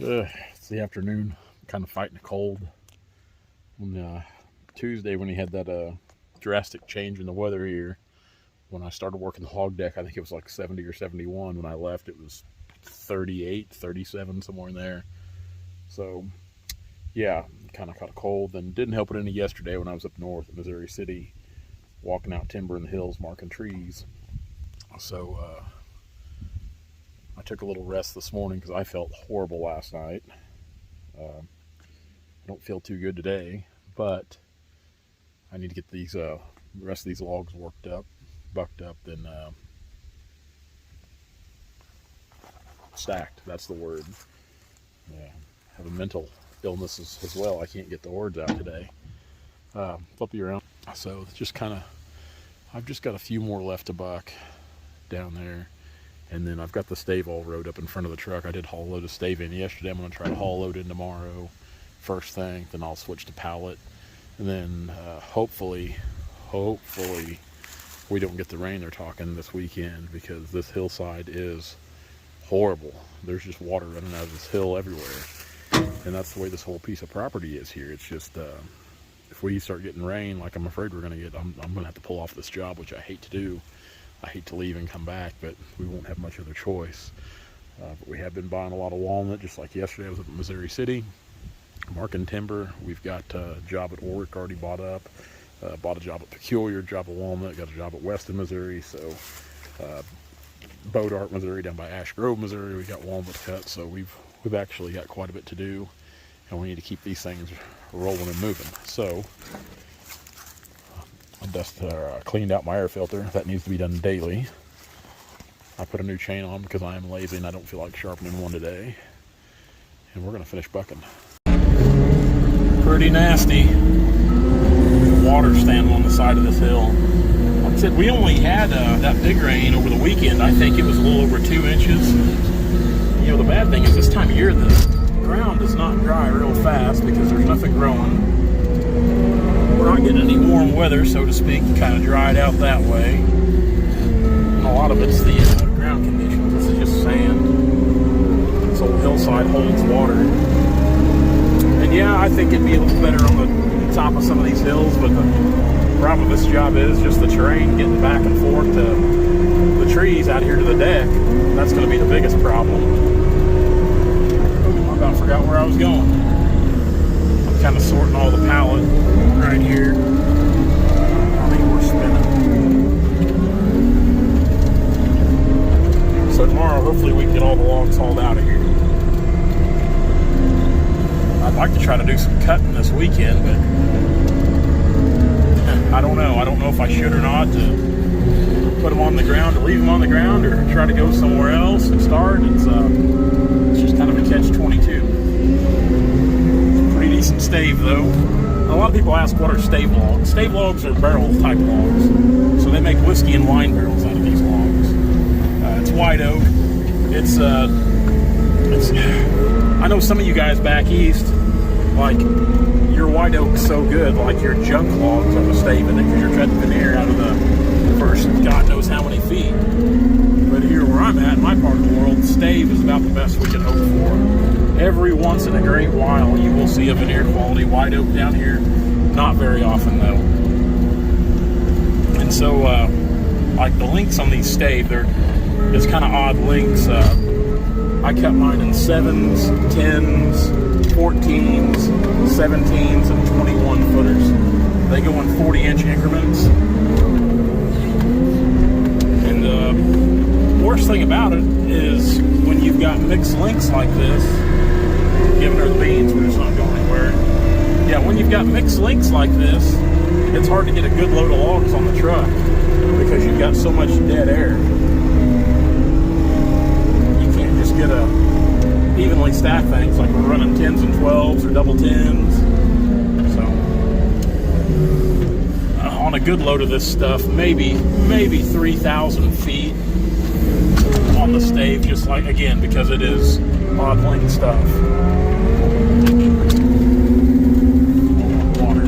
It's the afternoon. I'm kind of fighting a cold. On Tuesday, when he had that drastic change in the weather here, when I started working the hog deck, I think it was like 70 or 71. When I left, it was 38, 37, somewhere in there. So, yeah, kind of caught a cold. And didn't help it any yesterday when I was up north in Missouri City, walking out timber in the hills, marking trees. So, I took a little rest this morning because I felt horrible last night. I don't feel too good today, but I need to get these rest of these logs bucked up, then stacked. That's the word. Yeah, have a mental illness as well. I can't get the words out today. Flip you around. So it's just kind of, I've just got a few more left to buck down there. And then I've got the stave all rode up in front of the truck. I did haul load of stave in yesterday. I'm going to try to haul load in tomorrow, first thing. Then I'll switch to pallet. And then hopefully we don't get the rain they're talking this weekend, because this hillside is horrible. There's just water running out of this hill everywhere. And that's the way this whole piece of property is here. It's just, if we start getting rain like I'm afraid we're going to get, I'm going to have to pull off this job, which I hate to do. I hate to leave and come back, but we won't have much other choice. But we have been buying a lot of walnut, just like yesterday. I was up in Missouri City, marking timber. We've got a job at Warwick already bought up. Bought a job at Peculiar, job at Walnut. Got a job at Weston, Missouri. So, Bodart, Missouri, down by Ash Grove, Missouri. We got walnut cut. So we've actually got quite a bit to do, and we need to keep these things rolling and moving. So, I cleaned out my air filter. That needs to be done daily. I put a new chain on because I am lazy and I don't feel like sharpening one today. And we're going to finish bucking. Pretty nasty. Water standing on the side of this hill. Like I said, we only had that big rain over the weekend. I think it was a little over 2 inches. You know, the bad thing is this time of year, the ground does not dry real fast because there's nothing growing. We're not getting any warm weather, so to speak, kind of dried out that way. And a lot of it's the ground conditions. This is just sand. This old hillside holds water. And yeah, I think it'd be a little better on the top of some of these hills, but the problem with this job is just the terrain, getting back and forth to the trees out here to the deck. That's going to be the biggest problem. I about forgot where I was going. Kind of sorting all the pallet right here. I think we're spinning. So tomorrow, hopefully we can get all the logs hauled out of here. I'd like to try to do some cutting this weekend, but I don't know. I don't know if I should or not to put them on the ground, to leave them on the ground, or try to go somewhere else and start. It's just kind of a catch-22. Decent stave though. A lot of people ask, what are stave logs? Stave logs are barrel type logs, so they make whiskey and wine barrels out of these logs. It's white oak. It's I know some of you guys back east, like, your white oak's so good, like your junk logs are the stave in it, because you're cutting veneer out of the first God knows how many feet. But here where I'm at, in my part of the world, stave is about the best we can hope for. Every once in a great while, you will see a veneer quality white oak down here. Not very often, though. And so, like the links on these stave, it's kind of odd links. I cut mine in 7s, 10s, 14s, 17s, and 21 footers. They go in 40-inch increments. And the worst thing about it is when you've got mixed links like this, giving her the beans, we're just not going anywhere. Yeah, when you've got mixed links like this, it's hard to get a good load of logs on the truck because you've got so much dead air. You can't just get a evenly stacked things like we're running 10s and 12s or double 10s. So on a good load of this stuff, maybe 3,000 feet on the stave, just like, again, because it is odd link stuff. Water.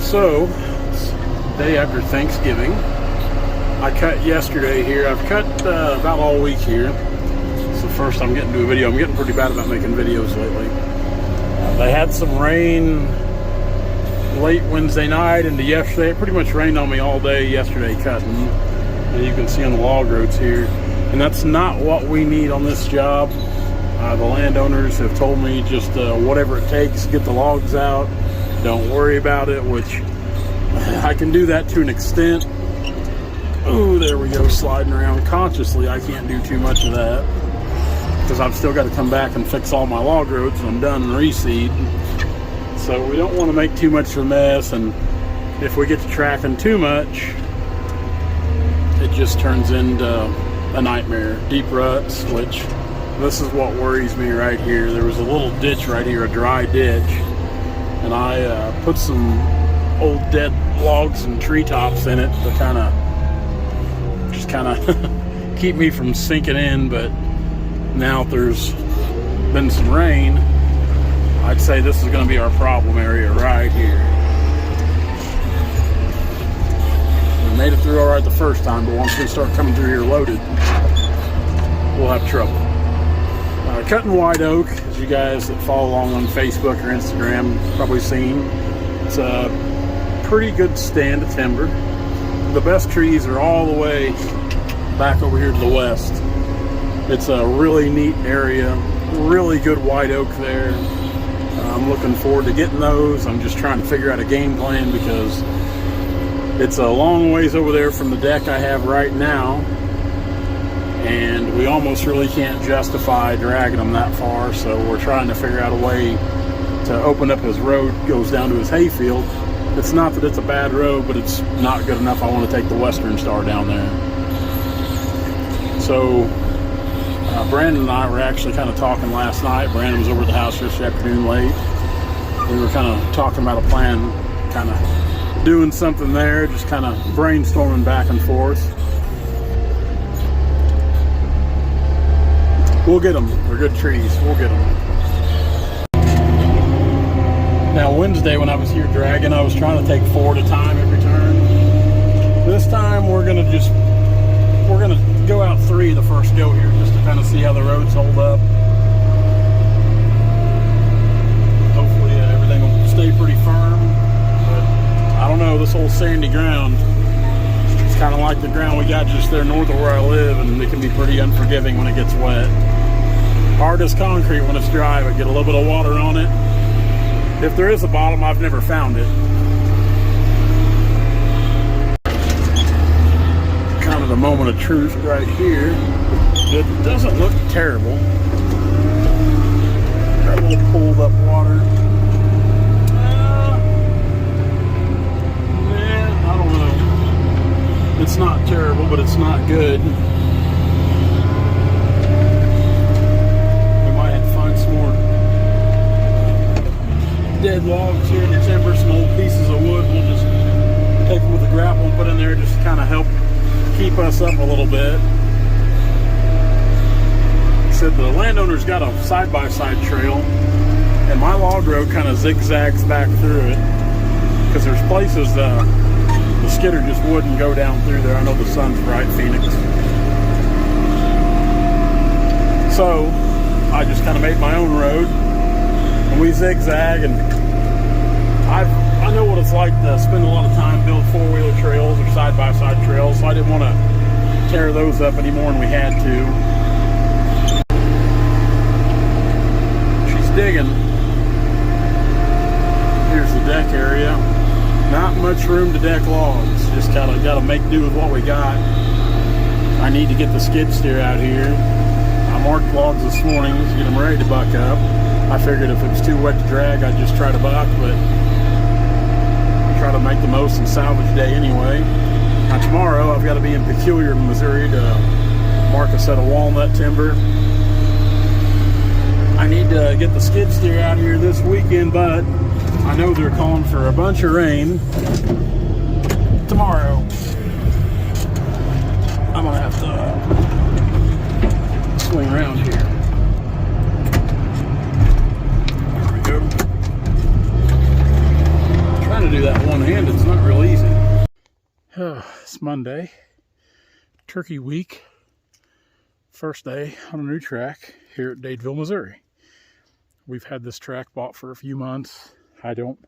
So, it's the day after Thanksgiving. I cut yesterday here. I've cut about all week here. It's the first I'm getting to a video. I'm getting pretty bad about making videos lately. They had some rain late Wednesday night into yesterday. It pretty much rained on me all day yesterday cutting. And you can see on the log roads here. And that's not what we need on this job. The landowners have told me just whatever it takes, get the logs out. Don't worry about it, which I can do that to an extent. Oh, there we go, sliding around consciously. I can't do too much of that because I've still got to come back and fix all my log roads when I'm done and reseed. So we don't want to make too much of a mess, and if we get to tracking too much, it just turns into a nightmare. Deep ruts, which this is what worries me right here. There was a little ditch right here, a dry ditch, and I put some old dead logs and treetops in it to kind of keep me from sinking in. But now if there's been some rain, I'd say this is going to be our problem area right here. We made it through all right the first time, but once we start coming through here loaded, we'll have trouble. Cutting white oak, as you guys that follow along on Facebook or Instagram probably seen, it's a pretty good stand of timber. The best trees are all the way back over here to the west. It's a really neat area, really good white oak there. I'm looking forward to getting those. I'm just trying to figure out a game plan because it's a long ways over there from the deck I have right now, and we almost really can't justify dragging them that far, so we're trying to figure out a way to open up his road, goes down to his hayfield. It's not that it's a bad road, but it's not good enough. I want to take the Western Star down there. So Brandon and I were actually kind of talking last night. Brandon was over at the house yesterday afternoon late. We were kind of talking about a plan, kind of doing something there, just kind of brainstorming back and forth. We'll get them. They're good trees. We'll get them. Now Wednesday when I was here dragging, I was trying to take 4 at a time every turn. This time we're gonna go out 3 the first go here just to kind of see how the roads hold up. Hopefully everything will stay pretty firm, but I don't know, this whole sandy ground, it's kind of like the ground we got just there north of where I live, and it can be pretty unforgiving when it gets wet. Hard as concrete when it's dry, but get a little bit of water on it. If there is a bottom, I've never found it. Kind of the moment of truth right here. It doesn't look terrible. Got a little pulled up water. I don't know. It's not terrible, but it's not good. We might have to find some more dead logs here in the timber, some old pieces of wood. We'll just take them with a grapple and put in there just to kind of help keep us up a little bit. Said the landowner's got a side-by-side trail, and my log road kind of zigzags back through it because there's places the skidder just wouldn't go down through there. I know the sun's bright, Phoenix. So I just kind of made my own road, and we zigzag, and I know what it's like to spend a lot of time building four-wheeler trails or side-by-side trails, so I didn't want to tear those up any more than we had to. She's digging. Here's the deck area. Not much room to deck logs. Just got to make do with what we got. I need to get the skid steer out here. I marked logs this morning to get them ready to buck up. I figured if it was too wet to drag, I'd just try to buck, but try to make the most in salvage day anyway. Now tomorrow I've got to be in Peculiar, Missouri to mark a set of walnut timber. I need to get the skid steer out here this weekend, but I know they're calling for a bunch of rain tomorrow. I'm gonna have to swing around here. There we go. Trying to do that one-handed, it's not real easy. It's Monday. Turkey week, first day on a new track here at Dadeville, Missouri. We've had this track bought for a few months. I don't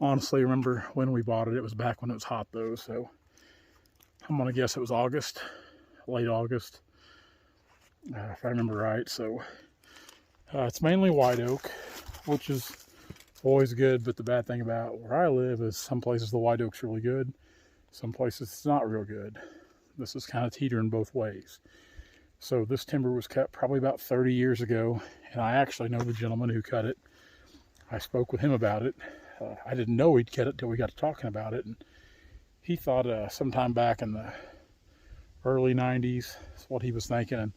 honestly remember when we bought it. It was back when it was hot though, so I'm gonna guess it was August, late August, if I remember right. So it's mainly white oak, which is always good, but the bad thing about where I live is some places the white oak's really good, some places it's not real good. This is kind of teetering both ways. So this timber was cut probably about 30 years ago, and I actually know the gentleman who cut it. I spoke with him about it. I didn't know he'd cut it till we got to talking about it, and he thought sometime back in the early 90s is what he was thinking, and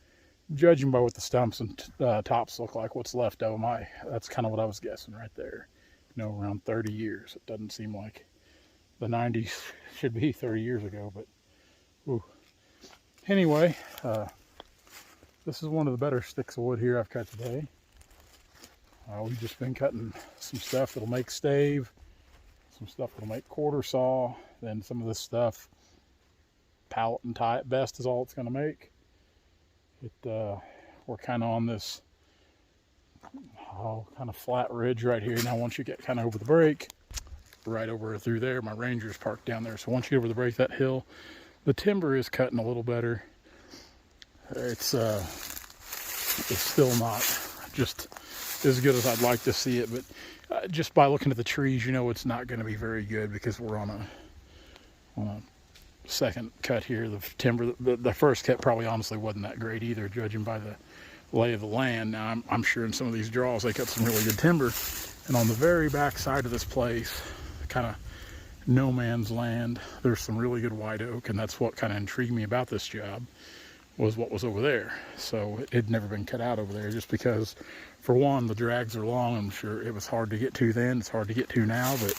judging by what the stumps and tops look like, what's left of them, that's kind of what I was guessing right there. You know, around 30 years. It doesn't seem like the 90s should be 30 years ago, but ooh. Anyway, this is one of the better sticks of wood here I've cut today. We've just been cutting some stuff that'll make stave, some stuff that'll make quarter saw, then some of this stuff, pallet and tie at best is all it's going to make. We're kind of on this kind of flat ridge right here. Now once you get kind of over the break, right over through there, my Ranger's parked down there. So once you get over the break, that hill, the timber is cutting a little better. It's still not just as good as I'd like to see it, but just by looking at the trees, you know it's not going to be very good because we're on a second cut here. The timber, the first cut probably honestly wasn't that great either, judging by the lay of the land. Now I'm sure in some of these draws they cut some really good timber, and on the very back side of this place, kind of no man's land, there's some really good white oak, and that's what kind of intrigued me about this job, was what was over there. So it had never been cut out over there, just because, for one, the drags are long. I'm sure it was hard to get to then, it's hard to get to now, but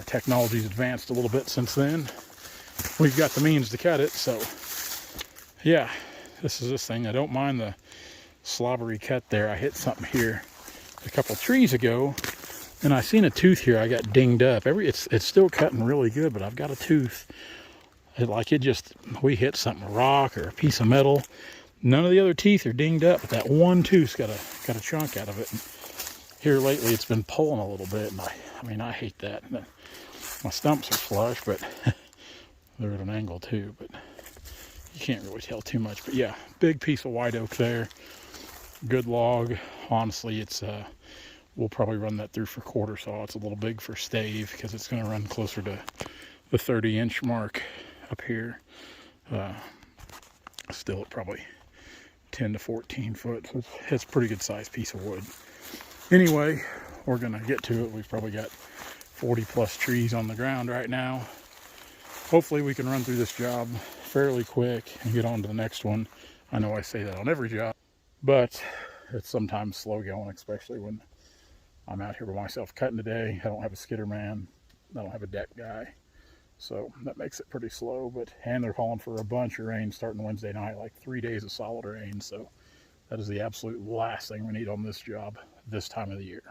technology's advanced a little bit since then. We've got the means to cut it. So yeah, this is this thing. I don't mind the slobbery cut there. I hit something here a couple trees ago, and I seen a tooth here. I got dinged up. It's still cutting really good, but I've got a tooth. We hit something, a rock or a piece of metal. None of the other teeth are dinged up, but that one tooth's got a chunk out of it. And here lately, it's been pulling a little bit, and I mean, I hate that. My stumps are flush, but they're at an angle too. But you can't really tell too much. But yeah, big piece of white oak there. Good log. Honestly, we'll probably run that through for quarter saw. It's a little big for stave because it's going to run closer to the 30-inch mark up here. Still at probably 10 to 14 foot. So it's a pretty good sized piece of wood. Anyway, we're going to get to it. We've probably got 40 plus trees on the ground right now. Hopefully we can run through this job fairly quick and get on to the next one. I know I say that on every job, but it's sometimes slow going, especially when I'm out here by myself cutting today. I don't have a skidder man. I don't have a deck guy. So that makes it pretty slow, and they're calling for a bunch of rain starting Wednesday night, like 3 days of solid rain. So that is the absolute last thing we need on this job this time of the year.